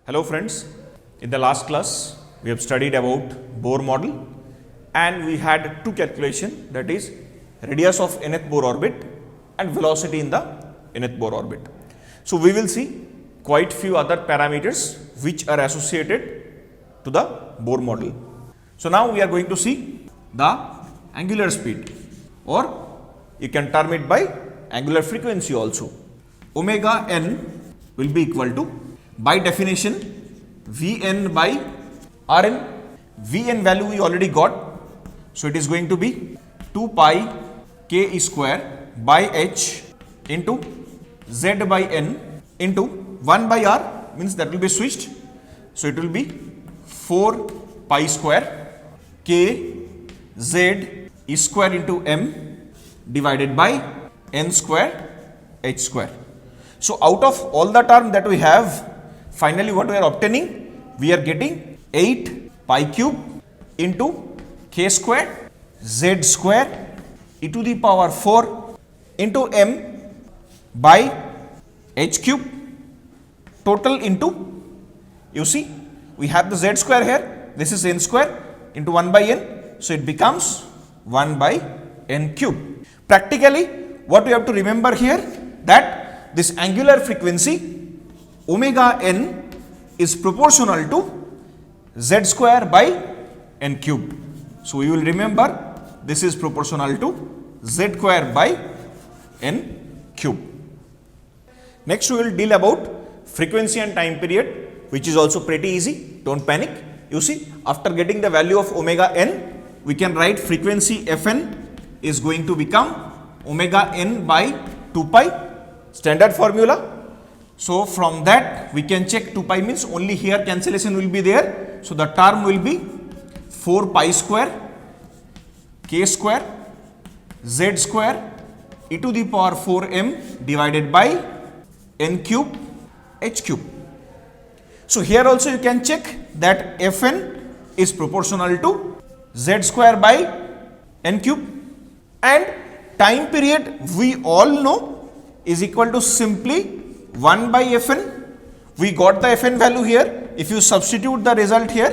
Hello friends, in the last class we have studied about Bohr model and we had two calculation, that is radius of nth Bohr orbit and velocity in the nth Bohr orbit. So we will see quite few other parameters which are associated to the Bohr model. So now we are going to see the angular speed, or you can term it by angular frequency also. Omega n will be equal to, by definition, Vn by Rn. Vn value we already got, so it is going to be 2 pi k square by h into z by n into 1 by r, means that will be switched, so it will be 4 pi square k z square into m divided by n square h square. So out of all the term that we have, finally what we are obtaining, we are getting 8 pi cube into k square z square e to the power 4 into m by h cube total into, you see we have the z square here, this is n square into 1 by n, so it becomes 1 by n cube. Practically what we have to remember here, that this angular frequency omega n is proportional to z square by n cube. So we will remember this is proportional to z square by n cube. Next we will deal about frequency and time period, which is also pretty easy, don't panic. You see, after getting the value of omega n, we can write frequency Fn is going to become omega n by 2 pi, standard formula. So from that we can check 2 pi means only here cancellation will be there. So the term will be 4 pi square k square z square e to the power 4m divided by n cube h cube. So here also you can check that Fn is proportional to z square by n cube, and time period we all know is equal to simply 1 by Fn. We got the Fn value here. If you substitute the result here,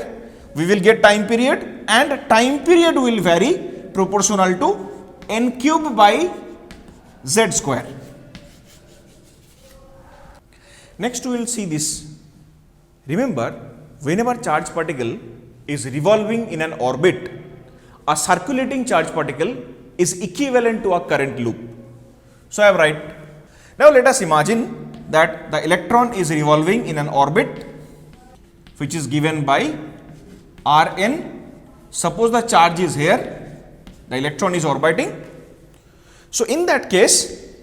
we will get time period, and time period will vary proportional to n cube by z square. Next we will see this. Remember, whenever charge particle is revolving in an orbit, a circulating charge particle is equivalent to a current loop. So I have write. Now let us imagine that the electron is revolving in an orbit which is given by Rn. Suppose the charge is here, the electron is orbiting. So in that case,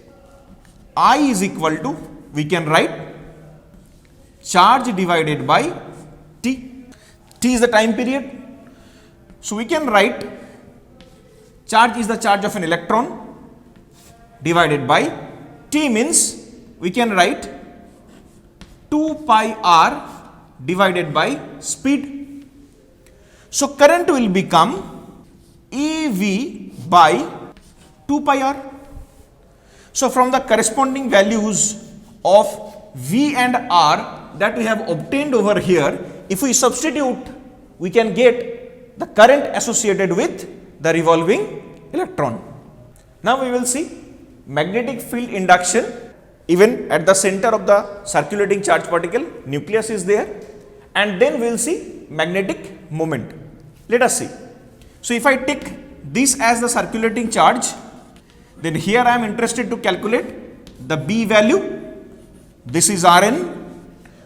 I is equal to, we can write charge divided by t. T is the time period. So we can write charge is the charge of an electron divided by t, means we can write 2 pi r divided by speed. So current will become EV by 2 pi r. So from the corresponding values of V and R that we have obtained over here, if we substitute, we can get the current associated with the revolving electron. Now we will see magnetic field induction even at the center of the circulating charge particle, nucleus is there, and then we will see magnetic moment. Let us see. So if I take this as the circulating charge, then here I am interested to calculate the B value. This is Rn.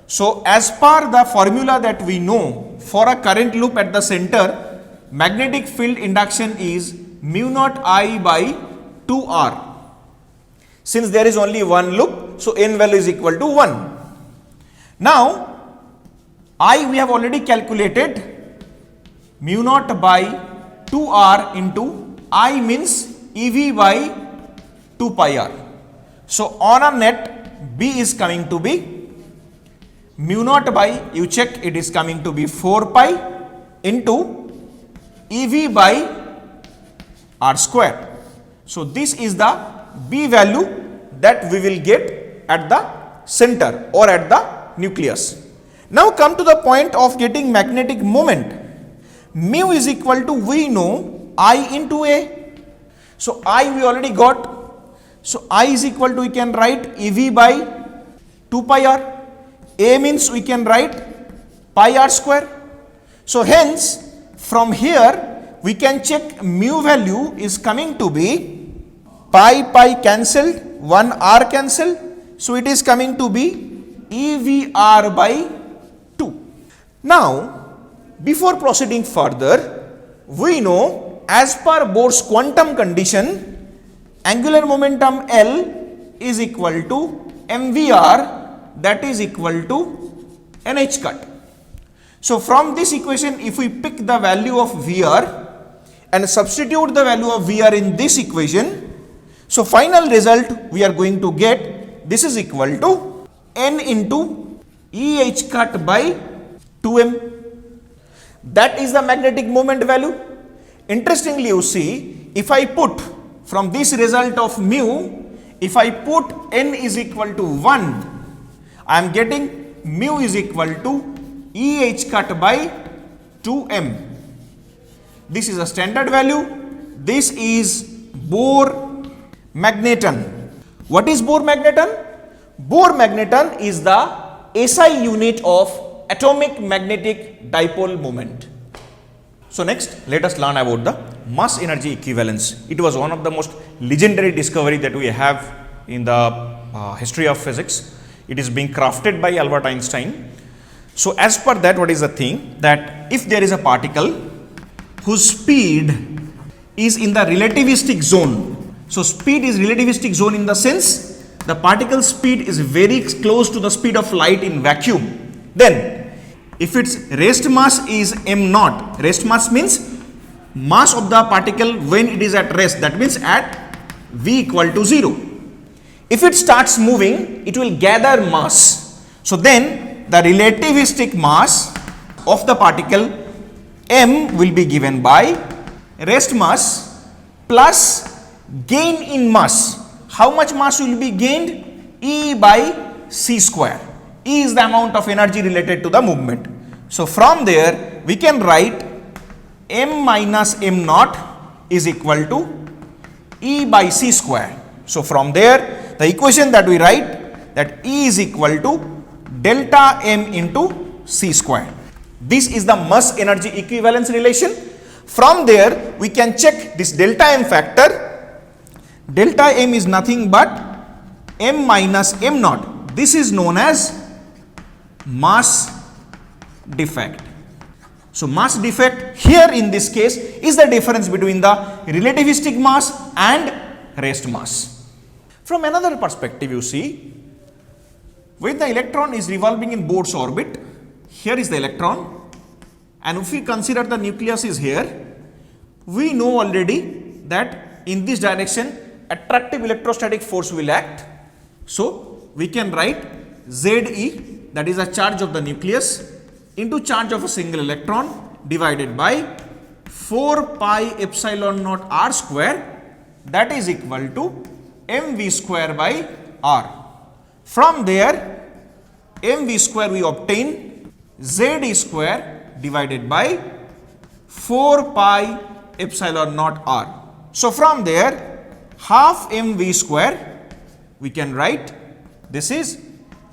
So as per the formula that we know, for a current loop at the center, magnetic field induction is mu naught I by 2R. Since there is only one loop, so n value is equal to 1. Now I we have already calculated mu naught by 2R into I means EV by 2 pi r. So on a net, B is coming to be mu naught by, you check, it is coming to be 4 pi into EV by r square. So this is the B value that we will get at the center or at the nucleus. Now come to the point of getting magnetic moment. Mu is equal to, we know, I into A. So I we already got. So I is equal to, we can write EV by 2 pi r. A means we can write pi r square. So hence from here we can check mu value is coming to be pi cancelled, 1 r cancelled. So it is coming to be EVR by 2. Now before proceeding further, we know as per Bohr's quantum condition, angular momentum L is equal to mvr, that is equal to nh cut. So from this equation, if we pick the value of Vr and substitute the value of Vr in this equation, so final result we are going to get, this is equal to n into Eh cut by 2m. That is the magnetic moment value. Interestingly, you see, if I put from this result of mu, if I put n is equal to 1, I am getting mu is equal to Eh cut by 2m. This is a standard value. This is Bohr magneton. What is Bohr magneton? Bohr magneton is the SI unit of atomic magnetic dipole moment. So next, let us learn about the mass energy equivalence. It was one of the most legendary discovery that we have in the history of physics. It is being crafted by Albert Einstein. So as per that, what is the thing, that if there is a particle whose speed is in the relativistic zone. So speed is relativistic zone in the sense the particle speed is very close to the speed of light in vacuum. Then if its rest mass is m naught, rest mass means mass of the particle when it is at rest, that means at v equal to 0. If it starts moving, it will gather mass. So then the relativistic mass of the particle m will be given by rest mass plus gain in mass. How much mass will be gained? E by c square. E is the amount of energy related to the movement. So from there we can write m minus m naught is equal to E by c square. So from there the equation that we write, that E is equal to delta m into c square. This is the mass energy equivalence relation. From there we can check this delta m factor. Delta m is nothing but m minus m naught. This is known as mass defect. So mass defect here in this case is the difference between the relativistic mass and rest mass. From another perspective, you see, when the electron is revolving in Bohr's orbit, here is the electron, and if we consider the nucleus is here, we know already that in this direction attractive electrostatic force will act. So we can write Ze, that is a charge of the nucleus, into charge of a single electron divided by 4 pi epsilon naught r square, that is equal to mv square by r. From there mv square we obtain Z square divided by 4 pi epsilon naught r. So from there half mv square we can write, this is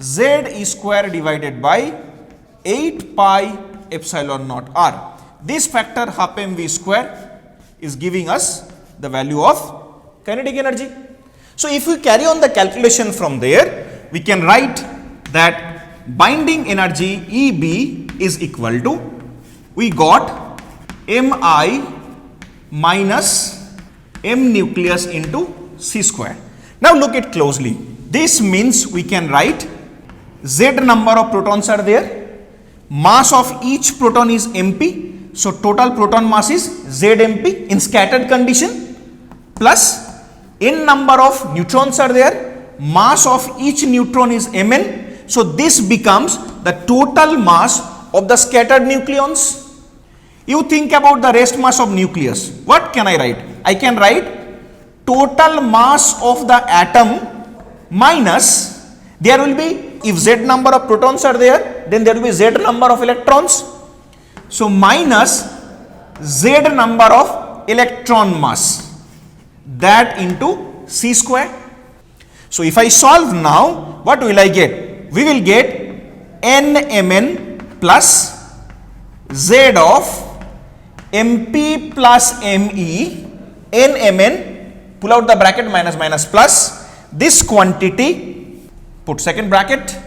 Z square divided by 8 pi epsilon naught r. This factor half mv square is giving us the value of kinetic energy. So if we carry on the calculation from there, we can write that binding energy EB is equal to, we got Mi minus m nucleus into c square. Now look at closely. This means we can write Z number of protons are there. Mass of each proton is mp. So total proton mass is Zmp in scattered condition, plus n number of neutrons are there. Mass of each neutron is mn. So this becomes the total mass of the scattered nucleons. You think about the rest mass of nucleus. What can I write? I can write total mass of the atom minus, there will be, if Z number of protons are there, then there will be Z number of electrons. So minus Z number of electron mass, that into C square. So if I solve now, what will I get? We will get NMN plus Z of MP plus ME, NMN, pull out the bracket, minus minus plus, this quantity, put second bracket,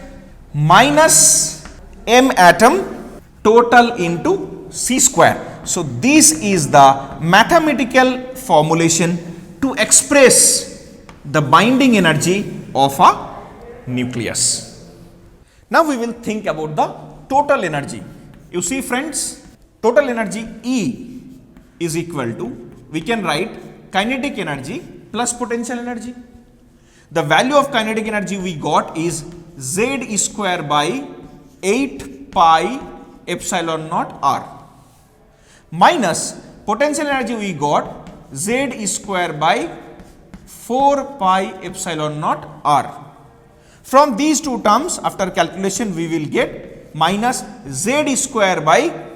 minus M atom total into C square. So this is the mathematical formulation to express the binding energy of a nucleus. Now we will think about the total energy. You see friends, total energy E is equal to, we can write kinetic energy plus potential energy. The value of kinetic energy we got is Z square by 8 pi epsilon naught R, minus potential energy we got Z square by 4 pi epsilon naught R. From these two terms, after calculation we will get minus Z square by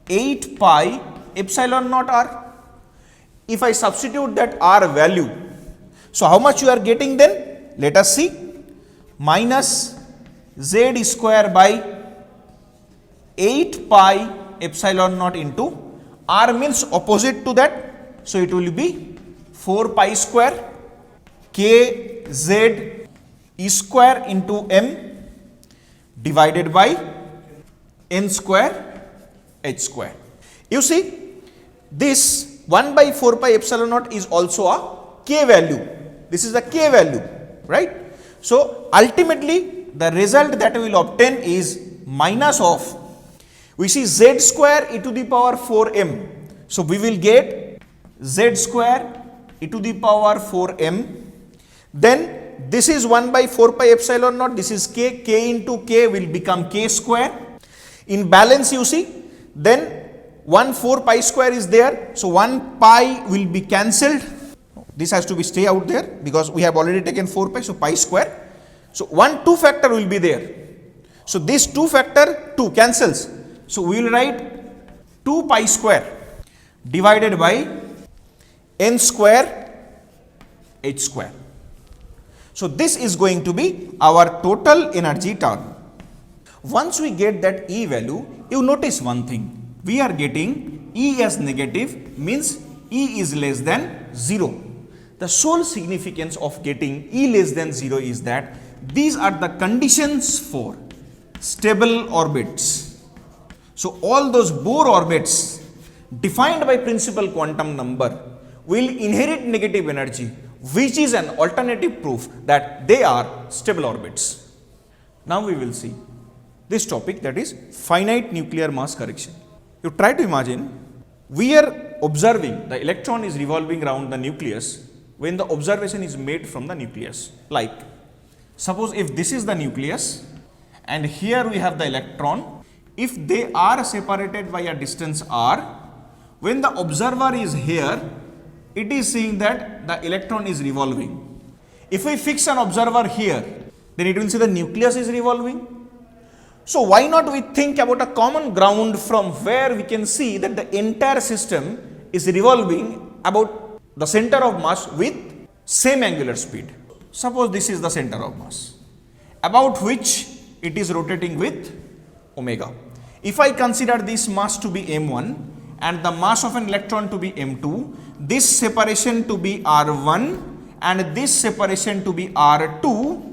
8 pi epsilon naught R. If I substitute that R value, so how much you are getting then? Let us see. Minus Z square by 8 pi epsilon naught into R means opposite to that. So it will be 4 pi square K Z E square into M divided by N square H square. You see, this 1 by 4 pi epsilon naught is also a K value. This is the K value, right? So ultimately the result that we will obtain is minus of, we see Z square e to the power 4m. So we will get Z square e to the power 4m. Then this is 1 by 4 pi epsilon naught, this is K, K into K will become K square. In balance you see, then 1 4 pi square is there, so 1 pi will be cancelled. This has to be stay out there because we have already taken 4 pi, so pi square. So 1 2 factor will be there. So this 2 factor 2 cancels. So we will write 2 pi square divided by N square H square. So this is going to be our total energy term. Once we get that E value, you notice one thing. We are getting E as negative, means E is less than 0. The sole significance of getting E less than 0 is that these are the conditions for stable orbits. So all those Bohr orbits defined by principal quantum number will inherit negative energy, which is an alternative proof that they are stable orbits. Now we will see this topic, that is finite nuclear mass correction. You try to imagine, we are observing the electron is revolving around the nucleus when the observation is made from the nucleus. Like, suppose if this is the nucleus and here we have the electron, if they are separated by a distance r, when the observer is here, it is seeing that the electron is revolving. If we fix an observer here, then it will see the nucleus is revolving. So why not we think about a common ground from where we can see that the entire system is revolving about the center of mass with same angular speed. Suppose this is the center of mass, about which it is rotating with omega. If I consider this mass to be m1 and the mass of an electron to be m2, this separation to be r1 and this separation to be r2.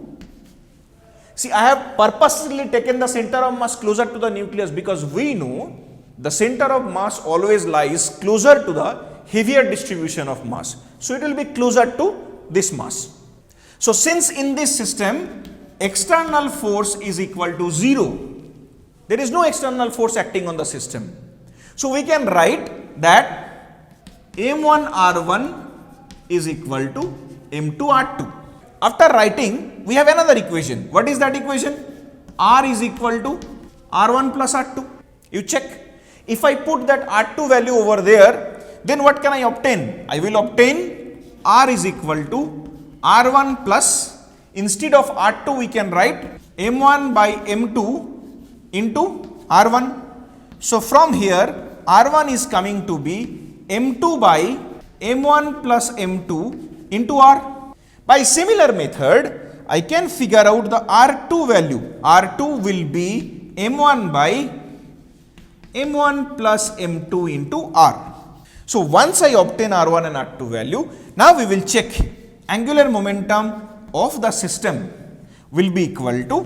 See, I have purposely taken the center of mass closer to the nucleus because we know the center of mass always lies closer to the heavier distribution of mass. So it will be closer to this mass. So since in this system external force is equal to 0, there is no external force acting on the system. So we can write that m1 r1 is equal to m2 r2. After writing, we have another equation. What is that equation? R is equal to R1 plus R2. You check. If I put that R2 value over there, then what can I obtain? I will obtain R is equal to R1 plus, instead of R2 we can write M1 by M2 into R1. So from here R1 is coming to be M2 by M1 plus M2 into R. By similar method, I can figure out the R2 value. R2 will be M1 by M1 plus M2 into R. So once I obtain R1 and R2 value, now we will check angular momentum of the system will be equal to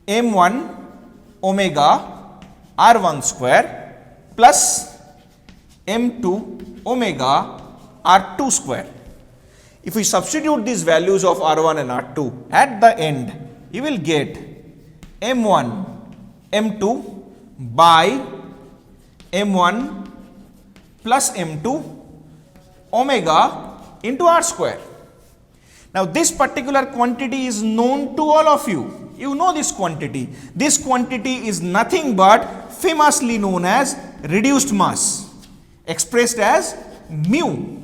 M1 omega R1 square plus M2 omega R2 square. If we substitute these values of R1 and R2 at the end, you will get M1 M2 by M1 plus M2 omega into R square. Now this particular quantity is known to all of you. You know this quantity. This quantity is nothing but famously known as reduced mass, expressed as mu.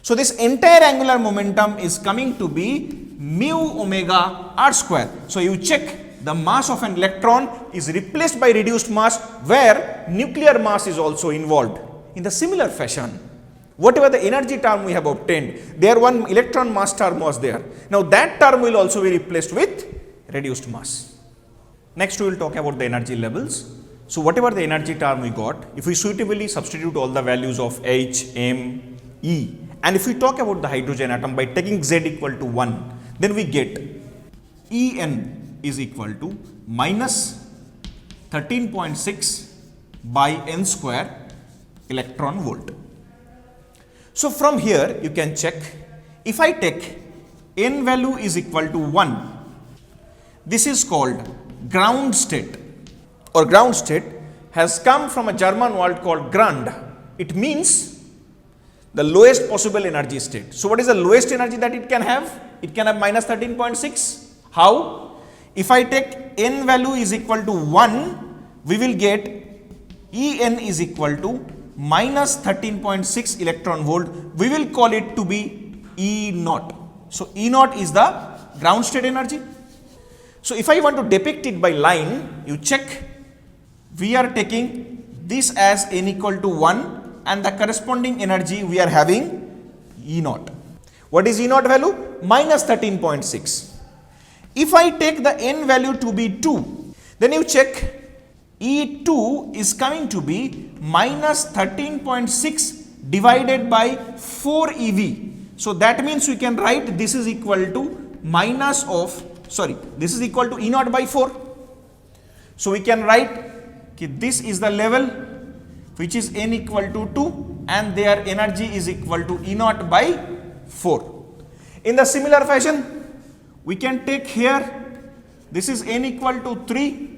So this entire angular momentum is coming to be mu omega R square. So you check the mass of an electron is replaced by reduced mass where nuclear mass is also involved. In the similar fashion, whatever the energy term we have obtained, there one electron mass term was there. Now that term will also be replaced with reduced mass. Next we will talk about the energy levels. So whatever the energy term we got, if we suitably substitute all the values of H, M, E, and if we talk about the hydrogen atom by taking Z equal to 1, then we get En is equal to minus 13.6 by N square electron volt. So from here you can check, if I take N value is equal to 1, this is called ground state, or ground state has come from a German word called Grund. It means the lowest possible energy state. So what is the lowest energy that it can have? It can have minus 13.6. How? If I take N value is equal to 1, we will get En is equal to minus 13.6 electron volt. We will call it to be E naught. So E naught is the ground state energy. So if I want to depict it by line, you check, we are taking this as N equal to 1 and the corresponding energy we are having E naught. What is E naught value? Minus 13.6. If I take the N value to be 2, then you check E2 is coming to be minus 13.6 divided by 4 EV. So that means we can write this is equal to minus of, this is equal to E naught by 4. So we can write this is the level which is N equal to 2 and their energy is equal to E naught by 4. In the similar fashion, we can take here, this is N equal to 3,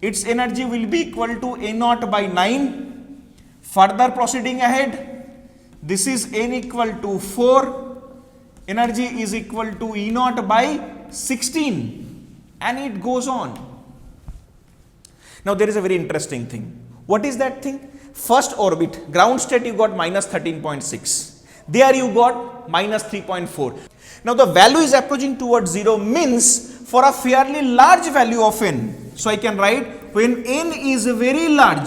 its energy will be equal to A naught by 9. Further proceeding ahead, this is N equal to 4, energy is equal to E naught by 16, and it goes on. Now there is a very interesting thing. What is that thing? First orbit, ground state you got minus 13.6. There you got minus 3.4. Now the value is approaching towards 0 means for a fairly large value of N. So I can write when N is very large,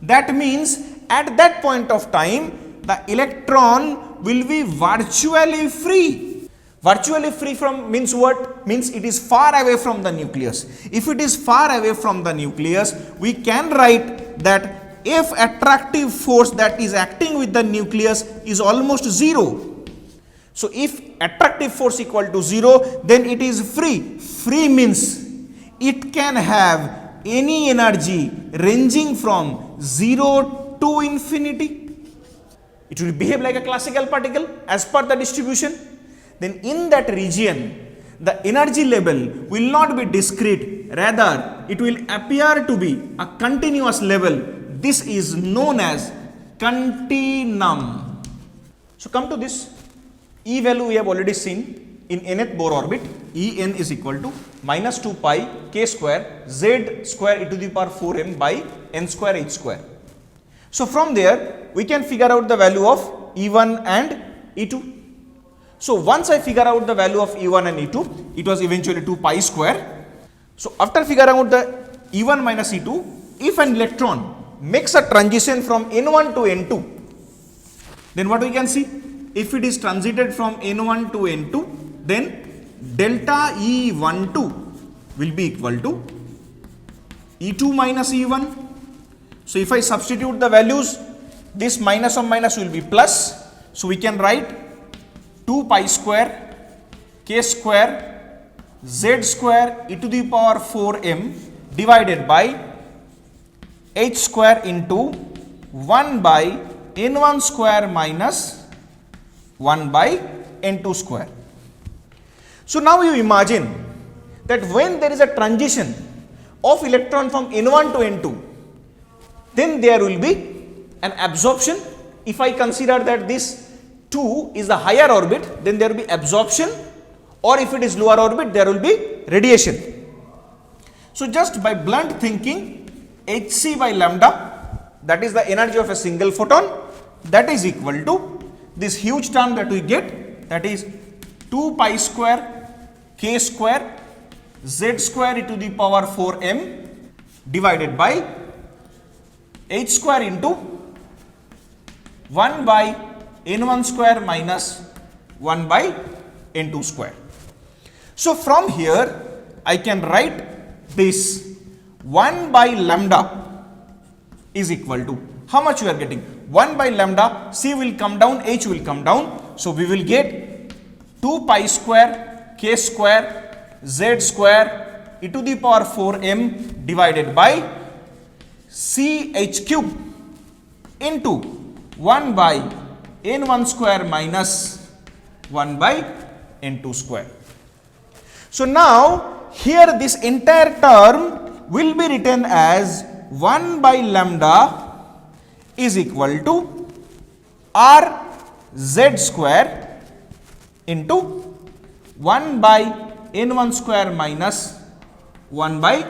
that means at that point of time the electron will be virtually free. Virtually free from means what? Means it is far away from the nucleus. If it is far away from the nucleus, we can write that if attractive force that is acting with the nucleus is almost 0. So if attractive force equal to 0, then it is free. Free means it can have any energy ranging from 0 to infinity. It will behave like a classical particle as per the distribution. Then in that region, the energy level will not be discrete, rather it will appear to be a continuous level. This is known as continuum. So come to this E value we have already seen in nth Bohr orbit. En is equal to minus 2 pi k square z square e to the power 4m by n square h square. So from there we can figure out the value of E1 and E2. So once I figure out the value of E1 and E2, it was eventually 2 pi square. So after figuring out the E1 minus E2, if an electron makes a transition from N1 to N2, then what we can see? If it is transited from N1 to N2, then delta E12 will be equal to E2 minus E1. So if I substitute the values, this minus of minus will be plus. So we can write 2 pi square k square z square e to the power 4m divided by h square into 1 by n1 square minus 1 by n2 square. So now you imagine that when there is a transition of electron from n1 to n2, then there will be an absorption. If I consider that this 2 is the higher orbit, then there will be absorption, or if it is lower orbit, there will be radiation. So just by blunt thinking, hc by lambda, that is the energy of a single photon, that is equal to this huge term that we get, that is 2 pi square k square z square e to the power 4m divided by h square into 1 by n1 square minus 1 by n2 square. So from here I can write this 1 by lambda is equal to, how much we are getting? 1 by lambda, c will come down, h will come down. So we will get 2 pi square k square z square e to the power 4m divided by ch cube into 1 by n1 square minus 1 by n2 square. So now here this entire term will be written as 1 by lambda is equal to r z square into 1 by n1 square minus 1 by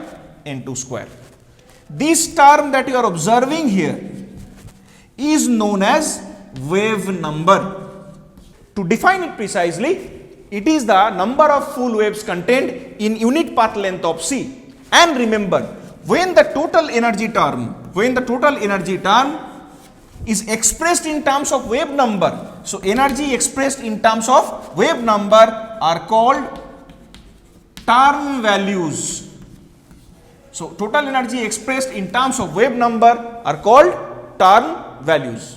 n2 square. This term that you are observing here is known as wave number. To define it precisely, it is the number of full waves contained in unit path length of c. And remember, when the total energy term is expressed in terms of wave number, so energy expressed in terms of wave number are called term values. So total energy expressed in terms of wave number are called term values.